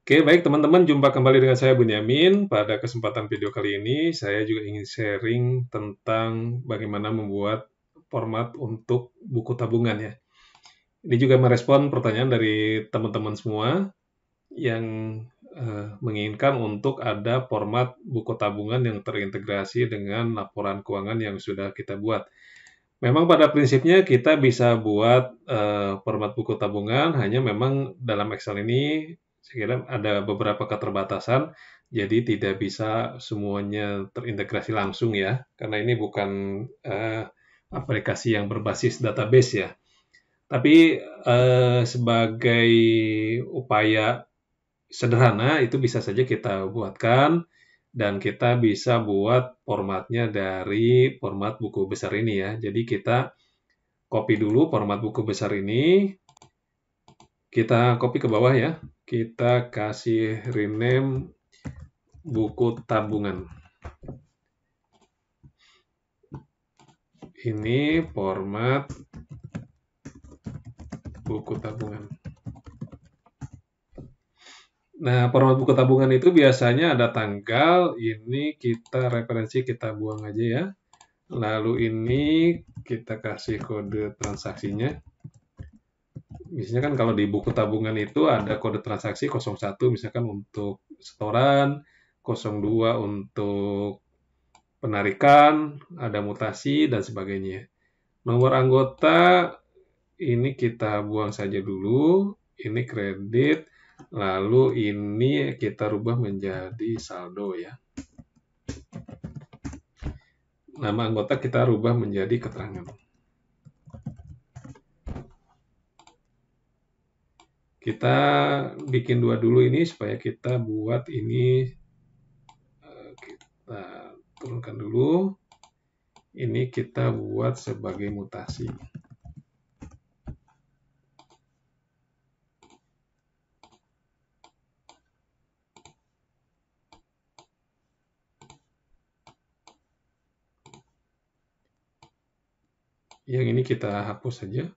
Oke, baik teman-teman, jumpa kembali dengan saya Bunyamin. Pada kesempatan video kali ini, saya juga ingin sharing tentang bagaimana membuat format untuk buku tabungan ya. Ini juga merespon pertanyaan dari teman-teman semua yang menginginkan untuk ada format buku tabungan yang terintegrasi dengan laporan keuangan yang sudah kita buat. Memang pada prinsipnya kita bisa buat format buku tabungan, hanya memang dalam Excel ini saya kira ada beberapa keterbatasan, jadi tidak bisa semuanya terintegrasi langsung ya, karena ini bukan aplikasi yang berbasis database ya. Tapi sebagai upaya sederhana itu bisa saja kita buatkan dan kita bisa buat formatnya dari format buku besar ini ya. Jadi kita copy dulu format buku besar ini, kita copy ke bawah ya, kita kasih rename buku tabungan. Ini format buku tabungan. Nah, format buku tabungan itu biasanya ada tanggal, ini kita referensi kita buang aja ya. Lalu ini kita kasih kode transaksinya. Biasanya kan kalau di buku tabungan itu ada kode transaksi 01 misalkan untuk setoran, 02 untuk penarikan, ada mutasi dan sebagainya. Nomor anggota ini kita buang saja dulu, ini kredit, lalu ini kita rubah menjadi saldo ya. Nama anggota kita rubah menjadi keterangan. Kita bikin dua dulu ini supaya kita buat ini, kita turunkan dulu. Ini kita buat sebagai mutasi. Yang ini kita hapus saja.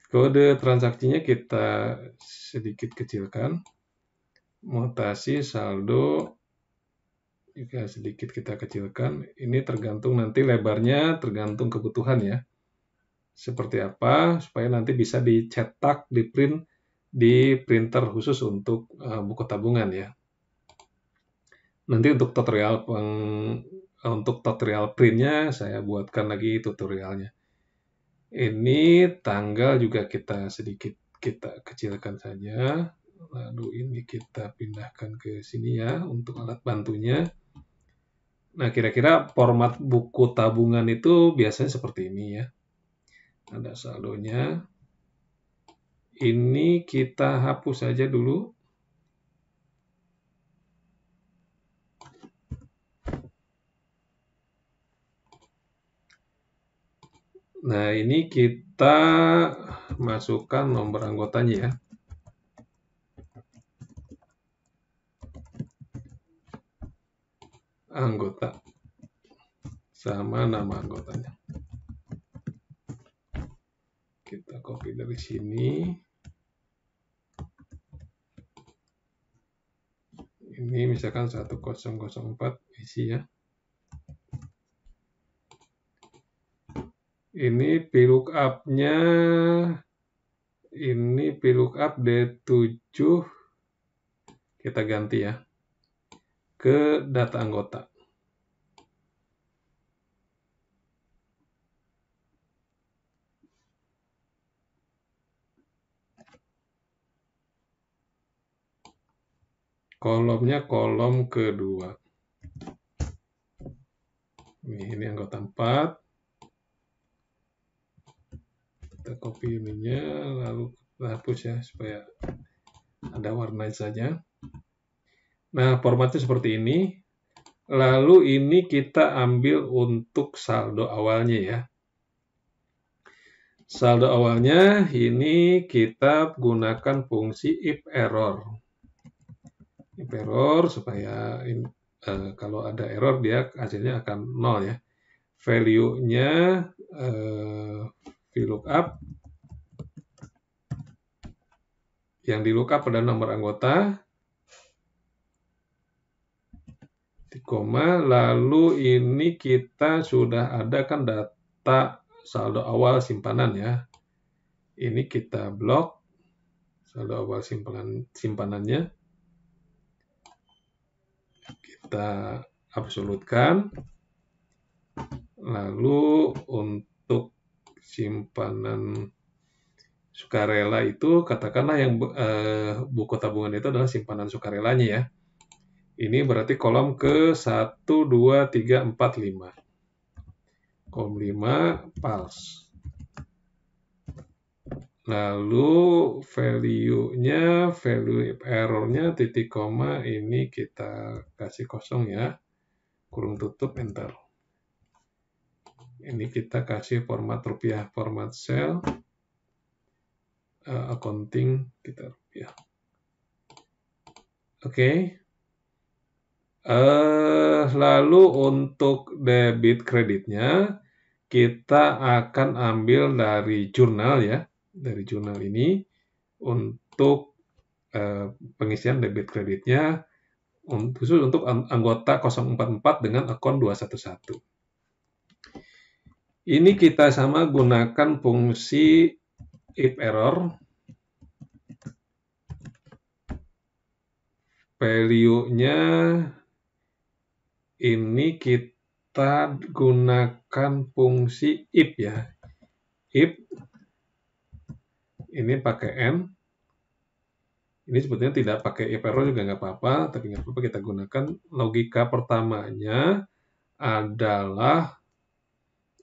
Kode transaksinya kita sedikit kecilkan. Mutasi saldo juga sedikit kita kecilkan. Ini tergantung nanti lebarnya, tergantung kebutuhan ya. Seperti apa, supaya nanti bisa dicetak, di print di printer khusus untuk buku tabungan ya. Nanti untuk tutorial printnya saya buatkan lagi tutorialnya. Ini tanggal juga kita sedikit kita kecilkan saja. Lalu ini kita pindahkan ke sini ya untuk alat bantunya. Nah, kira-kira format buku tabungan itu biasanya seperti ini ya. Ada saldonya. Ini kita hapus saja dulu. Nah, ini kita masukkan nomor anggotanya ya. Anggota sama nama anggotanya. Kita copy dari sini. Ini misalkan 1004 isi ya. Ini VLOOKUP-nya, ini VLOOKUP D7, kita ganti ya, ke data anggota. Kolomnya kolom kedua. Ini anggota 4. Kita copy ininya, lalu kita hapus ya, supaya ada warna saja. Nah, formatnya seperti ini. Lalu ini kita ambil untuk saldo awalnya ya. Saldo awalnya ini kita gunakan fungsi if error. if error supaya kalau ada error dia hasilnya akan 0 ya. Value-nya VLOOKUP, yang di lookup pada nomor anggota, koma, lalu ini kita sudah ada kan data saldo awal simpanan ya. Ini kita blok saldo awal simpanannya, kita absolutkan. Lalu untuk simpanan sukarela itu katakanlah yang buku tabungan itu adalah simpanan sukarelanya ya. Ini berarti kolom ke 1, 2, 3, 4, 5. Kolom 5 pals. Lalu value-nya, value error-nya titik koma ini kita kasih kosong ya. Kurung tutup, enter. Ini kita kasih format rupiah, format sel, accounting kita rupiah. Oke. Lalu untuk debit kreditnya kita akan ambil dari jurnal ya, dari jurnal ini untuk pengisian debit kreditnya khusus untuk anggota 044 dengan akun 211. Ini kita sama gunakan fungsi if error. Value-nya ini kita gunakan fungsi if ya. If ini pakai n. Ini sebetulnya tidak pakai if error juga nggak apa-apa, tapi nggak apa-apa kita gunakan. Logika pertamanya adalah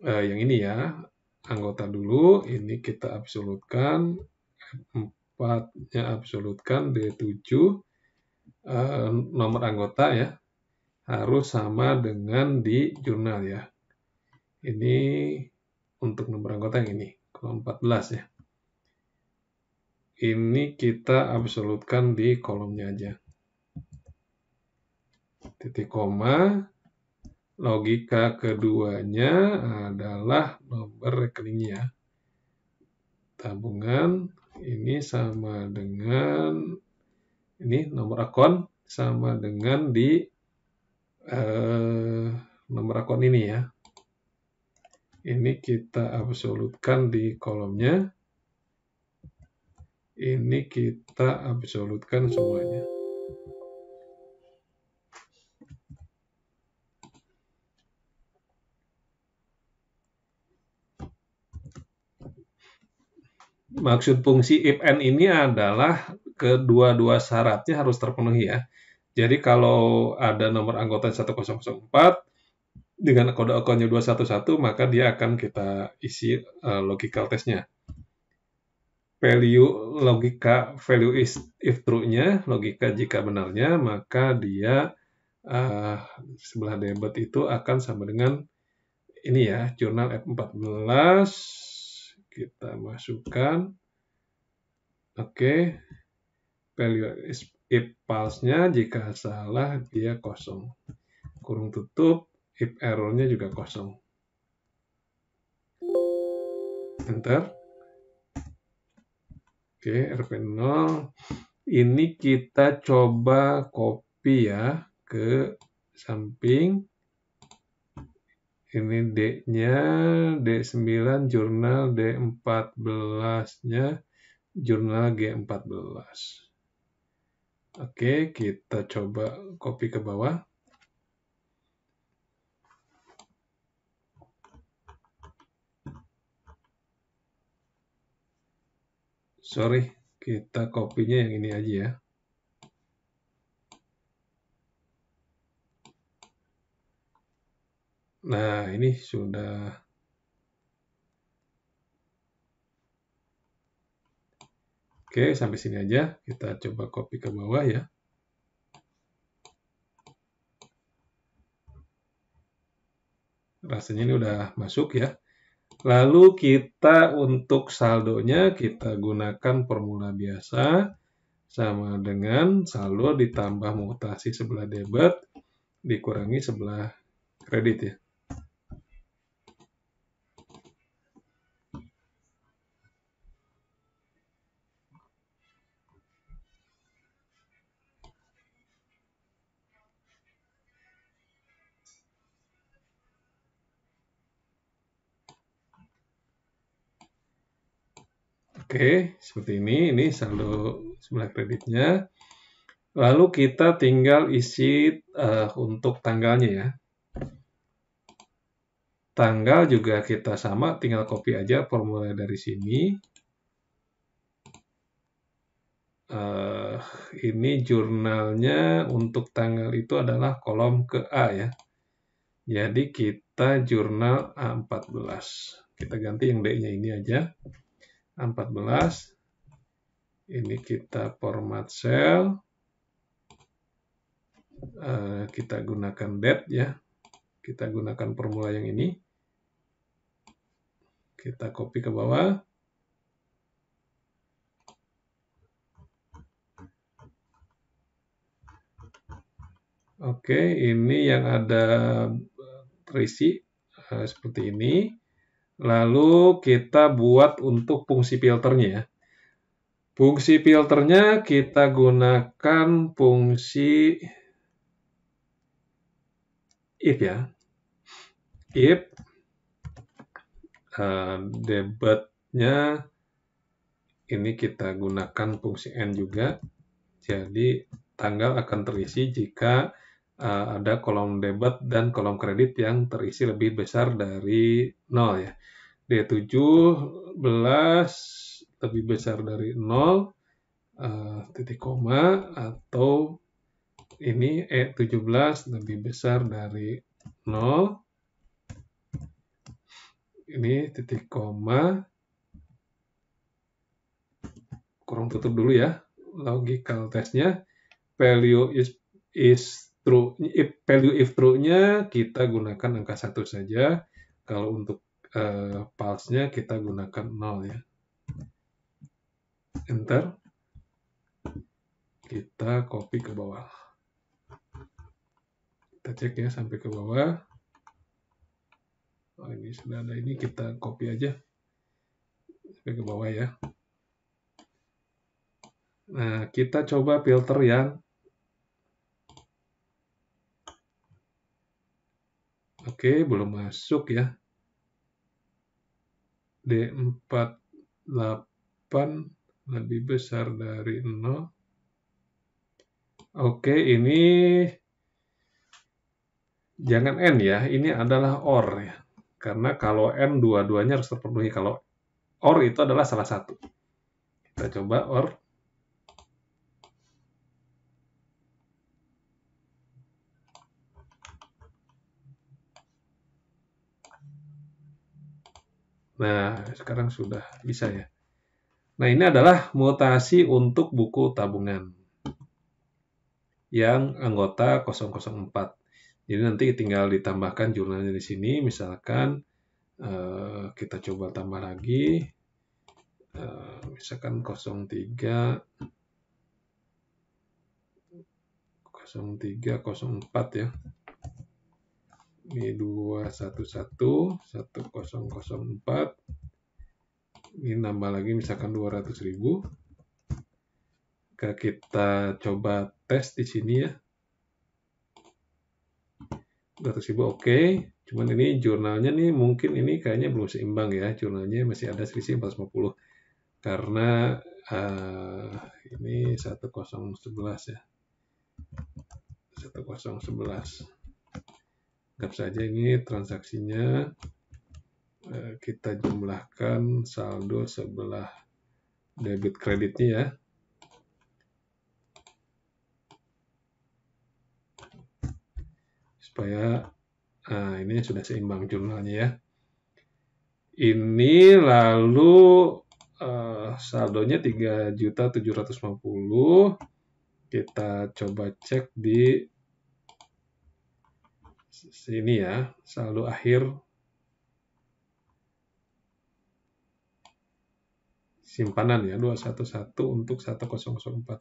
yang ini ya, anggota dulu. Ini kita absolutkan, F4-nya absolutkan, D7, nomor anggota ya, harus sama dengan di jurnal ya. Ini untuk nomor anggota yang ini, kolom 14 ya. Ini kita absolutkan di kolomnya aja. Titik koma. Logika keduanya adalah nomor rekeningnya. Tabungan ini sama dengan ini nomor akun sama dengan di nomor akun ini ya. Ini kita absolutkan di kolomnya. Ini kita absolutkan semuanya. Maksud fungsi if and ini adalah kedua-dua syaratnya harus terpenuhi ya. Jadi kalau ada nomor anggota 1004 dengan kode akunnya 211, maka dia akan kita isi logical testnya. Value logika value is if true-nya, logika jika benarnya, maka dia sebelah debit itu akan sama dengan ini ya, jurnal F14. Kita masukkan. Oke. Value is if false-nya, jika salah dia kosong. Kurung tutup, if error-nya juga kosong. Enter. Oke, RP0. Ini kita coba copy ya ke samping. Ini D-nya, D9 jurnal, D14-nya jurnal G14. Oke, kita coba copy ke bawah. Sorry, kita copy-nya yang ini aja ya. Nah, ini sudah. Oke, sampai sini aja. Kita coba copy ke bawah ya. Rasanya ini udah masuk ya. Lalu kita untuk saldonya kita gunakan formula biasa. sama dengan saldo ditambah mutasi sebelah debit dikurangi sebelah kredit ya. Oke, seperti ini saldo sebelah kreditnya. Lalu kita tinggal isi untuk tanggalnya ya. Tanggal juga kita sama, tinggal copy aja formula dari sini. Ini jurnalnya untuk tanggal itu adalah kolom ke A ya. Jadi kita jurnal A14. Kita ganti yang D-nya ini aja. A14. Ini kita format cell. Kita gunakan date ya. Kita gunakan formula yang ini. Kita copy ke bawah. Oke, ini yang ada terisi seperti ini. Lalu kita buat untuk fungsi filternya ya. Fungsi filternya kita gunakan fungsi if ya. If debitnya ini kita gunakan fungsi n juga. Jadi tanggal akan terisi jika ada kolom debit dan kolom kredit yang terisi lebih besar dari 0 ya. D17 lebih besar dari 0, titik koma, atau ini E17 lebih besar dari 0, ini titik koma, kurang tutup dulu ya, logical testnya, value is true, value if true-nya kita gunakan angka 1 saja, kalau untuk false-nya kita gunakan 0 ya. Enter. Kita copy ke bawah. Kita cek ya sampai ke bawah. Oh, ini sudah ada, ini kita copy aja sampai ke bawah ya. Nah, kita coba filter yang oke, belum masuk ya. D48 lebih besar dari 0. Oke, ini jangan N ya, ini adalah OR ya. Karena kalau N dua-duanya harus terpenuhi. Kalau OR itu adalah salah satu. Kita coba OR. Nah, sekarang sudah bisa ya. Nah, ini adalah mutasi untuk buku tabungan yang anggota 004. Jadi nanti tinggal ditambahkan jurnalnya di sini. Misalkan kita coba tambah lagi. Misalkan 03, 04 ya. Ini 211, 1004. Ini nambah lagi misalkan 200.000. Kita coba tes di sini ya. 200.000 oke. Cuman ini jurnalnya nih mungkin ini kayaknya belum seimbang ya. Jurnalnya masih ada selisih 450. Karena ini 1011 ya. 1011. Anggap saja ini transaksinya. Kita jumlahkan saldo sebelah debit kreditnya ya. Supaya ini sudah seimbang jurnalnya ya. Ini lalu saldonya 3.750. Kita coba cek di sini ya, saldo akhir simpanan ya, 211 untuk 1004.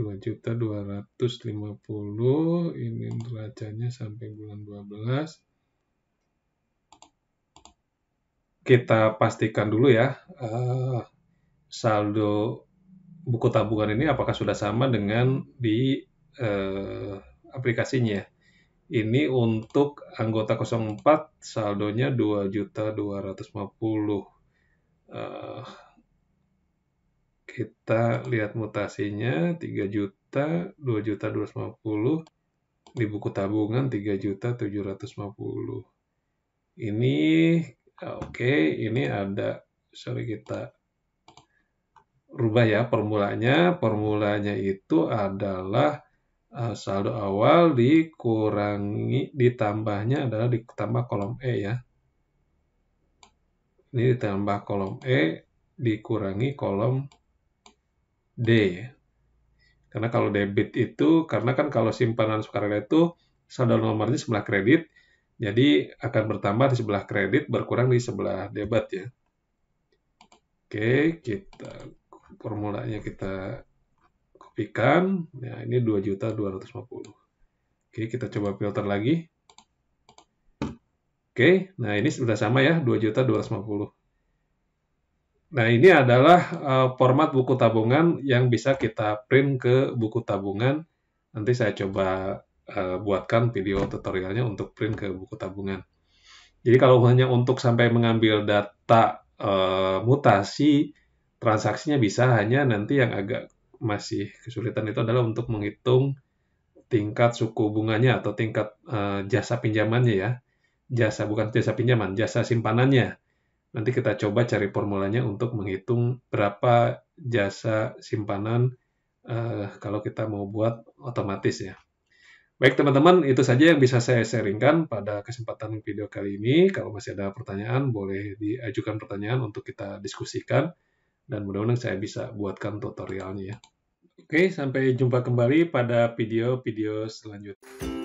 2.250.000, ini neracanya sampai bulan 12. Kita pastikan dulu ya, saldo buku tabungan ini apakah sudah sama dengan di aplikasinya. Ini untuk anggota 04 saldonya 2.250.000. Kita lihat mutasinya 3 juta, 2.250.000 di buku tabungan 3.750.000. Ini oke, ini ada kita rubah ya formulanya. Formulanya itu adalah saldo awal dikurangi ditambahnya adalah ditambah kolom E ya. Ini ditambah kolom E dikurangi kolom D ya. Karena kalau debit itu, karena kan kalau simpanan sukarela itu saldo nomornya sebelah kredit, jadi akan bertambah di sebelah kredit, berkurang di sebelah debit ya. Oke, formulanya kita kopikan. Nah, ini 2.250.000. Oke, kita coba filter lagi. Oke, nah ini sudah sama ya, 2.250.000. Nah, ini adalah format buku tabungan yang bisa kita print ke buku tabungan. Nanti saya coba buatkan video tutorialnya untuk print ke buku tabungan. Jadi kalau hanya untuk sampai mengambil data mutasi, transaksinya bisa, hanya nanti yang agak masih kesulitan itu adalah untuk menghitung tingkat suku bunganya atau tingkat jasa pinjamannya ya. Bukan jasa pinjaman, jasa simpanannya. Nanti kita coba cari formulanya untuk menghitung berapa jasa simpanan kalau kita mau buat otomatis ya. Baik teman-teman, itu saja yang bisa saya sharingkan pada kesempatan video kali ini. Kalau masih ada pertanyaan, boleh diajukan pertanyaan untuk kita diskusikan. Dan mudah-mudahan saya bisa buatkan tutorialnya ya. Oke, sampai jumpa kembali pada video-video selanjutnya.